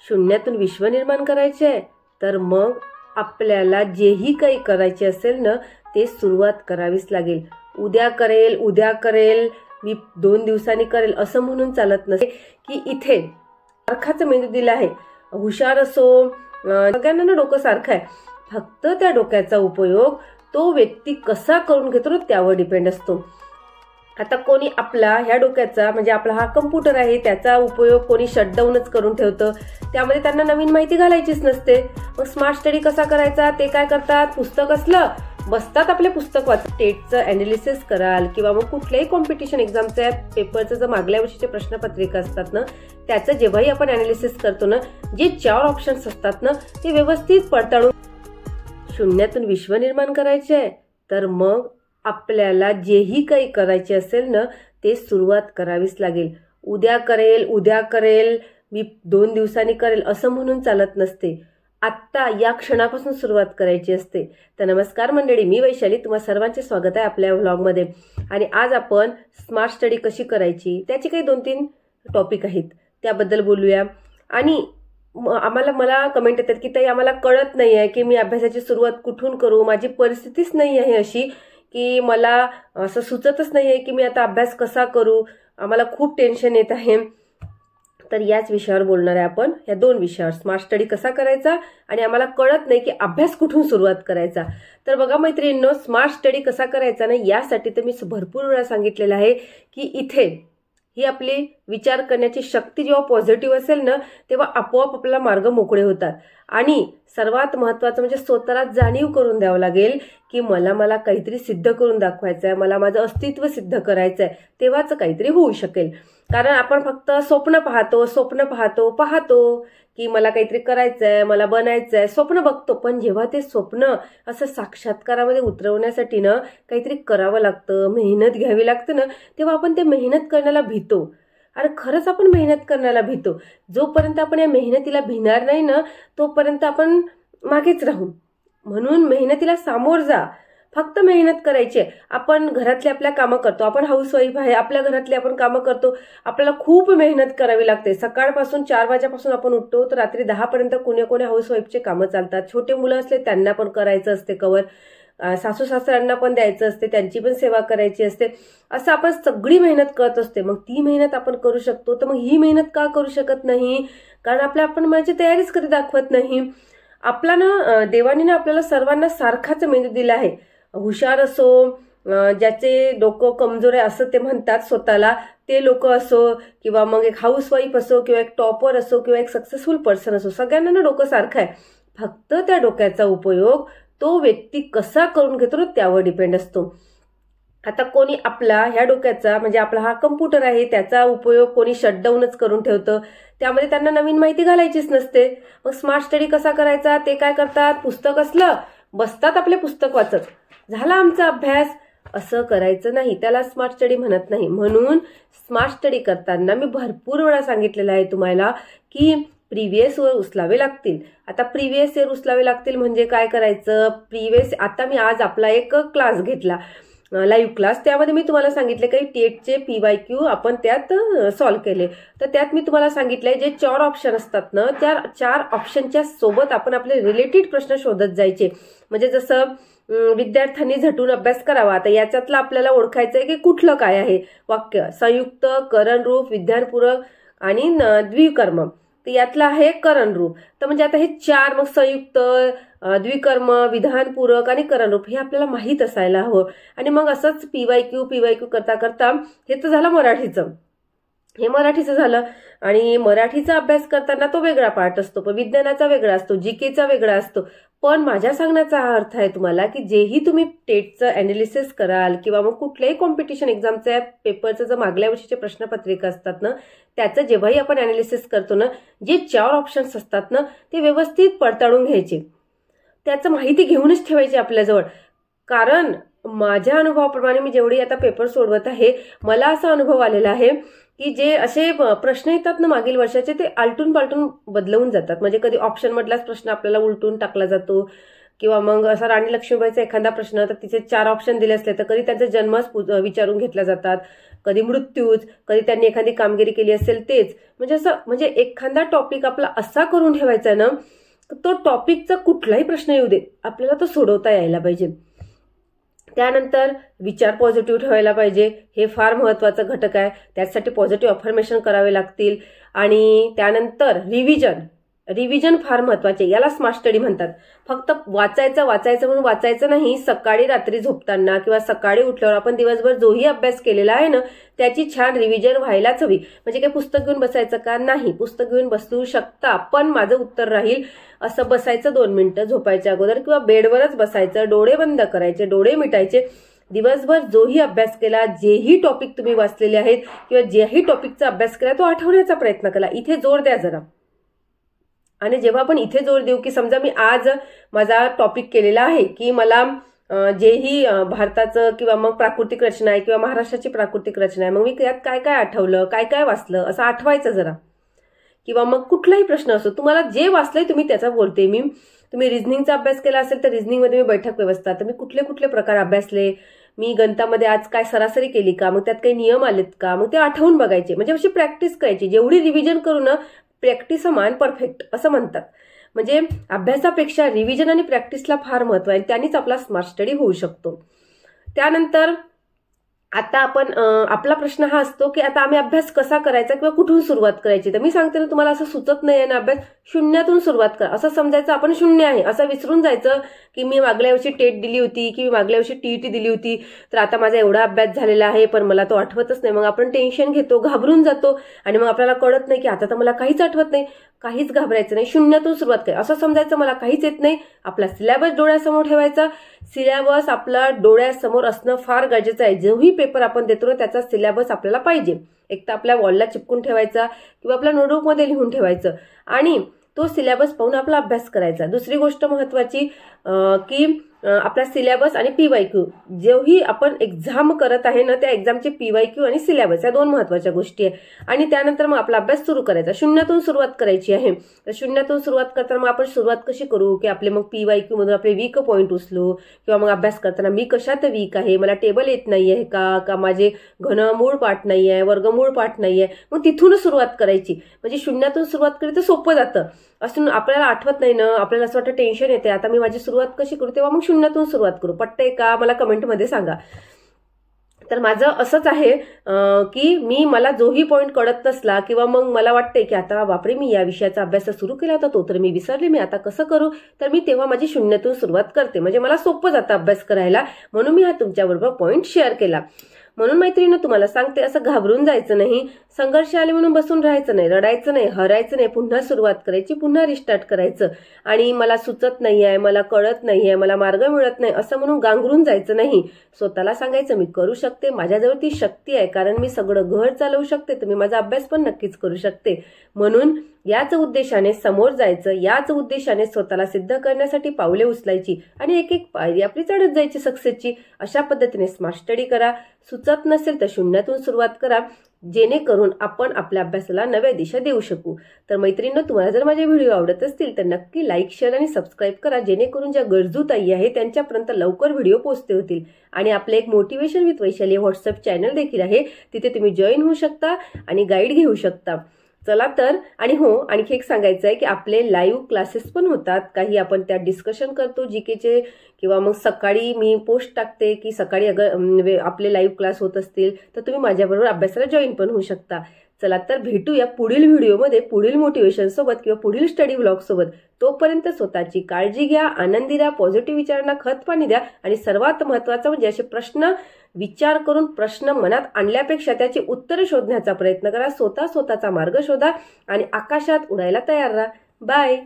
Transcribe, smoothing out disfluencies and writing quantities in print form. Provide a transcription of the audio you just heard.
शून्यातून विश्व निर्माण करायचे आहे तर मग आपल्याला जेही काही करायचे असेल ना ते सुरुवात करावीच लागेल. उद्या करेल मी 2 दिवसांनी करेल असं म्हणून चालत नसते की इथे सारखाच मेंदू दिला आहे. हुशार असो सगळ्यांना ना डोकं सारखं आहे, फक्त त्या डोक्याचा उपयोग तो व्यक्ती कसा करून घेतो त्यावर डिपेंड असतो. आता कोणी आपला ह्या डोक्याचा म्हणजे आपला हा कम्प्युटर आहे त्याचा उपयोग कोणी शटडाऊनच करून ठेवतं, त्यामध्ये त्यांना नवीन माहिती घालायचीच नसते. मग स्मार्ट स्टडी कसा करायचा ते काय करतात, पुस्तक असलं बसतात आपले पुस्तक वाचत, टेटचं अनालिसिस कराल किंवा मग कुठल्याही कॉम्पिटिशन एक्झामच्या पेपरचं जर मागल्या वर्षीचे प्रश्नपत्रिका असतात ना त्याचं जेव्हाही आपण अनालिसिस करतो ना जे 4 ऑप्शन्स असतात ना ते व्यवस्थित पडताळून शून्यातून विश्व निर्माण करायचे आहे तर मग आपल्याला जेही काही करायचे असेल ना ते सुरुवात करावीच लागेल. उद्या करेल मी 2 दिवसांनी करेल असं म्हणून चालत नसते. आत्ता या क्षणापासून सुरुवात करायची असते. तर नमस्कार मंडळी, मी वैशाली, तुम्हा सर्वांचे स्वागत आहे आपल्या व्लॉगमध्ये. आणि आज आपण स्मार्ट स्टडी कशी करायची त्याचे काही 2-3 टॉपिक आहेत त्याबद्दल बोलूया. आणि मला कमेंट येतात की ताई आम्हाला कळत नाही आहे की मी अभ्यासाची सुरुवात कुठून करू, माझी परिस्थितीच नाही आहे अशी की मला असं सुचतच नाही आहे की मी आता अभ्यास कसा करू, आम्हाला खूप टेन्शन येत आहे. तर याच विषयावर बोलणार आहे आपण, या 2 विषयावर, स्मार्ट स्टडी कसा करायचा आणि आम्हाला कळत नाही की अभ्यास कुठून सुरुवात करायचा. तर बघा मैत्रिणींनो, स्मार्ट स्टडी कसा करायचा ना यासाठी तर मी भरपूर वेळा सांगितलेलं आहे की इथे ही आपली विचार करण्याची शक्ती जेव्हा पॉझिटिव्ह असेल ना तेव्हा आपोआप आपल्याला मार्ग मोकळे होतात. आणि सर्वात महत्त्वाचं म्हणजे स्वतःला जाणीव करून द्यावं लागेल की मला काहीतरी सिद्ध करून दाखवायचं आहे, मला माझं अस्तित्व सिद्ध करायचं आहे, तेव्हाच काहीतरी होऊ शकेल. कारण आपण फक्त स्वप्न पाहतो की मला काहीतरी करायचं आहे, मला बनायचं आहे, स्वप्न बघतो. पण जेव्हा ते स्वप्न असं साक्षात्कारामध्ये उतरवण्यासाठी ना काहीतरी करावं लागतं, मेहनत घ्यावी लागतं ना, तेव्हा आपण ते मेहनत करण्याला भीतो. अरे खरंच आपण मेहनत करण्याला भीतो. जोपर्यंत आपण या मेहनतीला भिणार नाही ना तोपर्यंत आपण मागेच राहू. म्हणून मेहनतीला सामोर जा, फक्त मेहनत करायची आहे. आपण घरातले आपल्या कामं करतो, आपण हाऊसवाईफ आहे, आपल्या घरातले आपण कामं करतो, आपल्याला खूप मेहनत करावी लागते. सकाळपासून 4 वाजेपासून आपण उठतो तर रात्री 10 पर्यंत कोण्या हाऊसवाईफचे कामं चालतात. छोटे मुलं असले त्यांना पण करायचं असते कवर, सासू सासऱ्यांना पण द्यायचं असते, त्यांची पण सेवा करायची असते. असं आपण सगळी मेहनत करत असते. मग ती मेहनत आपण करू शकतो तर मग ही मेहनत का करू शकत नाही, कारण आपण माझी तयारीच कधी दाखवत नाही. आपला ना देवाने ना आपल्याला सर्वांना सारखाच मेंदू दिला आहे. हुशार असो, ज्याचे डोकं कमजोर आहे असं ते म्हणतात स्वतःला, ते लोक असो किंवा मग एक हाऊसवाईफ असो किंवा एक टॉपर असो किंवा एक सक्सेसफुल पर्सन असो, सगळ्यांना ना डोकं सारखं आहे, फक्त त्या डोक्याचा उपयोग तो व्यक्ती कसा करून घेतो त्यावर डिपेंड असतो. आता कोणी आपला ह्या डोक्याचा म्हणजे आपला हा कम्प्युटर आहे त्याचा उपयोग कोणी शटडाऊनच करून ठेवतं, त्यामध्ये त्यांना नवीन माहिती घालायचीच नसते. मग स्मार्ट स्टडी कसा करायचा ते काय करतात, पुस्तक असलं बसतात आपले पुस्तक वाचत, झाला आमचा अभ्यास, असं करायचं नाही, त्याला स्मार्ट स्टडी म्हणत नाही. म्हणून स्मार्ट स्टडी करताना मी भरपूर वेळा सांगितलेलं आहे तुम्हाला की प्रिव्हियस इयर उचलावे लागतील. आता प्रिव्हियस इयर उचलावे लागतील म्हणजे काय करायचं, आता मी आज आपला एक क्लास घेतला, लाईव्ह क्लास, त्यामध्ये मी तुम्हाला सांगितले काही टेटचे PYQ आपण त्यात सॉल्व्ह केले. तर त्यात मी तुम्हाला सांगितलंय जे 4 ऑप्शन असतात ना त्या 4 ऑप्शनच्या सोबत आपण आपले रिलेटेड प्रश्न शोधत जायचे. म्हणजे जसं विद्यार्थ्यांनी झटून अभ्यास करावा, आता याच्यातलं आपल्याला ओळखायचंय की कुठलं काय आहे वाक्य, संयुक्त, करणरूप, विधानपूरक आणि द्विकर्म. तर यातलं आहे करणरूप. तर म्हणजे आता हे 4 मग संयुक्त, द्विकर्म, विधानपूरक आणि करणरूप हे आपल्याला माहीत असायला हवं. आणि मग असंच PYQ करता करता हे तर झालं मराठीचं, हे मराठीचं झालं. आणि मराठीचा अभ्यास करताना तो वेगळा पार्ट असतो, पण विज्ञानाचा वेगळा असतो, GKचा वेगळा असतो. पण माझ्या सांगण्याचा हा अर्थ आहे तुम्हाला की जेही तुम्ही टेटचं अनालिसिस कराल किंवा मग कुठल्याही कॉम्पिटिशन एक्झामच्या पेपरचं जर मागल्या वर्षीचे प्रश्नपत्रिका असतात ना त्याचं जेव्हाही आपण अनालिसिस करतो ना जे 4 ऑप्शन्स असतात ना ते व्यवस्थित पडताळून घ्यायचे, त्याचं माहिती घेऊनच ठेवायची आपल्याजवळ. कारण माझ्या अनुभवाप्रमाणे मी जेवढी आता पेपर सोडवत आहे मला असा अनुभव आलेला आहे की जे असे प्रश्न येतात ना मागील वर्षाचे ते आलटून पालटून बदलवून जातात. म्हणजे कधी ऑप्शन मधलाच प्रश्न आपल्याला उलटून टाकला जातो, किंवा मग असा राणी लक्ष्मीबाईचा एखादा प्रश्न तर तिचे 4 ऑप्शन दिले असले तर कधी त्यांचे जन्मच विचारून घेतल्या जातात, कधी मृत्यूच, कधी त्यांनी एखादी कामगिरी केली असेल तेच. म्हणजे असं म्हणजे एखादा टॉपिक आपला असा करून ठेवायचा ना, तो टॉपिकचा कुठलाही प्रश्न येऊ दे आपल्याला तो सोडवता यायला पाहिजे. त्यानंतर विचार पॉझिटिव्ह ठेवायला पाहिजे, हे फार महत्वाचा घटक आहे. त्यासाठी पॉझिटिव्ह अफर्मेशन करावे लागतील. आणि त्यानंतर रिव्हिजन फार महत्वाचे, याला स्मार्ट स्टडी म्हणतात. फक्त वाचायचं म्हणून वाचायचं नाही. सकाळी रात्री झोपताना किंवा सकाळी उठल्यावर आपण दिवसभर जोही अभ्यास केलेला आहे ना त्याची छान रिव्हिजन व्हायलाच हवी. म्हणजे काय पुस्तक घेऊन बसायचं का? नाही, पुस्तक घेऊन बसू शकता, पण माझं उत्तर राहील असं बसायचं 2 मिनिटं झोपायच्या अगोदर किंवा बेडवरच बसायचं, डोळे बंद करायचे, डोळे मिटायचे. दिवसभर जोही अभ्यास केला, जेही टॉपिक तुम्ही वाचलेले आहेत किंवा जेही टॉपिकचा अभ्यास केला तो आठवण्याचा प्रयत्न केला. इथे जोर द्या जरा. आणि जेव्हा आपण इथे जोर देऊ की समजा मी आज माझा टॉपिक केलेला आहे की मला जेही भारताचं किंवा मग प्राकृतिक रचना आहे किंवा महाराष्ट्राची प्राकृतिक रचना आहे, मग मी त्यात काय काय आठवलं, काय काय वाचलं असं आठवायचं जरा. किंवा मग कुठलाही प्रश्न असो, तुम्हाला जे वाचलंय तुम्ही त्याचा बोलते मी. तुम्ही रिझनिंगचा अभ्यास केला असेल तर रिझनिंगमध्ये मी बैठक व्यवस्था, तर मी कुठले कुठले प्रकार अभ्यासले, मी गणितामध्ये आज काय सरासरी केली का, मग त्यात काही नियम आलेत का, मग ते आठवून बघायचे. म्हणजे अशी प्रॅक्टिस करायची. जेवढी रिव्हिजन करू ना प्रॅक्टिस समान परफेक्ट असं म्हणतात. म्हणजे अभ्यासापेक्षा रिव्हिजन आणि प्रॅक्टिसला फार महत्व आहे, त्यांनीच आपला स्मार्ट स्टडी होऊ शकतो. त्यानंतर आता आपण आपला प्रश्न हा असतो की आता आम्ही अभ्यास कसा करायचा किंवा कुठून सुरुवात करायची. तर मी सांगते ना तुम्हाला असं सुचत नाही ना अभ्यास, शून्यातून सुरुवात करा. असं समजायचं आपण शून्य आहे, असं विसरून जायचं की मी मागल्या वर्षी टेट दिली होती की मी मागल्या वर्षी टीईटी दिली होती, तर आता माझा एवढा अभ्यास झालेला आहे पण मला तो आठवतच नाही. मग आपण टेन्शन घेतो, घाबरून जातो आणि मग आपल्याला कळत नाही की आता तर मला काहीच आठवत नाही. काहीच घाबरायचं नाही, शून्यातून सुरुवात करा. असं समजायचं मला काहीच येत नाही. आपला सिलेबस डोळ्यासमोर ठेवायचा. सिलेबस आपला डोळ्यासमोर असणं फार गरजेचं आहे. जोही पेपर आपण देतो ना त्याचा सिलेबस आपल्याला पाहिजे. एक तर आपल्या वॉलला चिपकून ठेवायचा किंवा आपल्या नोटबुकमध्ये लिहून ठेवायचं आणि तो सिलेबस पाहून आपला अभ्यास करायचा. दुसरी गोष्ट महत्वाची की आपला सिलेबस आणि पीवायक्यू, जेही आपण एक्झाम करत आहे ना त्या एक्झामचे पीवायक्यू आणि सिलेबस या 2 महत्वाच्या गोष्टी आहे. आणि त्यानंतर मग आपला अभ्यास सुरू करायचा. शून्यातून सुरुवात करायची आहे. तर शून्यातून सुरुवात करताना मग आपण सुरुवात कशी करू की आपले मग पीवायक्यू मधून आपले वीक पॉईंट उचलू किंवा मग अभ्यास करताना मी कशात वीक आहे, मला टेबल येत नाहीये का माझे घनमूळ पाठ नाहीये, वर्गमूळ पाठ नाहीये, मग तिथूनच सुरुवात करायची. म्हणजे शून्यातून सुरुवात केली तर सोपं जातं. असून आपल्याला आठवत नाही ना, आपल्याला असं वाटतं टेन्शन येते, आता मी माझी सुरुवात कशी करू, तेव्हा मग शून्यातून सुरुवात करू. पटतंय का मला कमेंटमध्ये सांगा. तर माझं असंच आहे की मला जोही पॉईंट कळत नसला किंवा मग मला वाटते की आता बापरे मी या विषयाचा अभ्यास सुरू केला होता तो तर मी विसरले, मी आता कसं करू, तर मी तेव्हा माझी शून्यातून सुरुवात करते. म्हणजे मला सोपं जातं अभ्यास करायला, म्हणून मी हा तुमच्याबरोबर पॉईंट शेअर केला. म्हणून मैत्रिणी तुम्हाला सांगते, असं घाबरून जायचं नाही, संघर्ष आले म्हणून बसून राहायचं नाही, रडायचं नाही, हरायचं नाही, पुन्हा सुरुवात करायची, पुन्हा रिस्टार्ट करायचं. आणि मला सुचत नाहीये, मला कळत नाहीये, मला मार्ग मिळत नाही असं म्हणून गांगरून जायचं नाही. स्वतःला सांगायचं मी करू शकते, माझ्याजवळ ती शक्ती आहे, कारण मी सगळं घर चालवू शकते, तर मी माझा अभ्यास पण नक्कीच करू शकते. म्हणून याच उद्देशाने समोर जायचं, याच उद्देशाने स्वतःला सिद्ध करण्यासाठी पावले उचलायची आणि एक एक पायरी आपली चढत जायची सक्सेसची. अशा पद्धतीने स्मार्ट स्टडी करा. सुचत नसेल तर शून्यातून सुरुवात करा, जेणेकरून आपण आपल्या अभ्यासाला नव्या दिशा देऊ शकू. तर मैत्रिणींनो, तुम्हाला जर माझे व्हिडिओ आवडत असतील तर नक्की लाईक, शेअर आणि सबस्क्राईब करा, जेणेकरून ज्या गरजू ताई आहे त्यांच्यापर्यंत लवकर व्हिडिओ पोहोचते होतील. आणि आपले एक motivation with Vaishali WhatsApp channel देखील आहे, तिथे तुम्ही जॉईन होऊ शकता आणि गाईड घेऊ शकता. चला तर, आणि हो आणखी एक सांगायचं आहे की आपले लाईव्ह क्लासेस पण होतात. काही आपण त्यात डिस्कशन करतो जीकेचे, किंवा मग सकाळी मी पोस्ट टाकते की सकाळी अगर आपले लाईव्ह क्लास होत असतील तर तुम्ही माझ्याबरोबर अभ्यासाला जॉईन पण होऊ शकता. चला तर भेटूया पुढील व्हिडिओमध्ये पुढील मोटिवेशन सोबत किंवा पुढील स्टडी व्लॉग सोबत. तोपर्यंत स्वतःची काळजी घ्या, आनंदी राहा, पॉझिटिव्ह विचारांना खत पाणी द्या आणि सर्वात महत्त्वाचं म्हणजे असे प्रश्न विचार करून प्रश्न मनात आणल्यापेक्षा त्याची उत्तरे शोधण्याचा प्रयत्न करा. स्वतःचा मार्ग शोधा आणि आकाशात उडायला तयार राहा. बाय.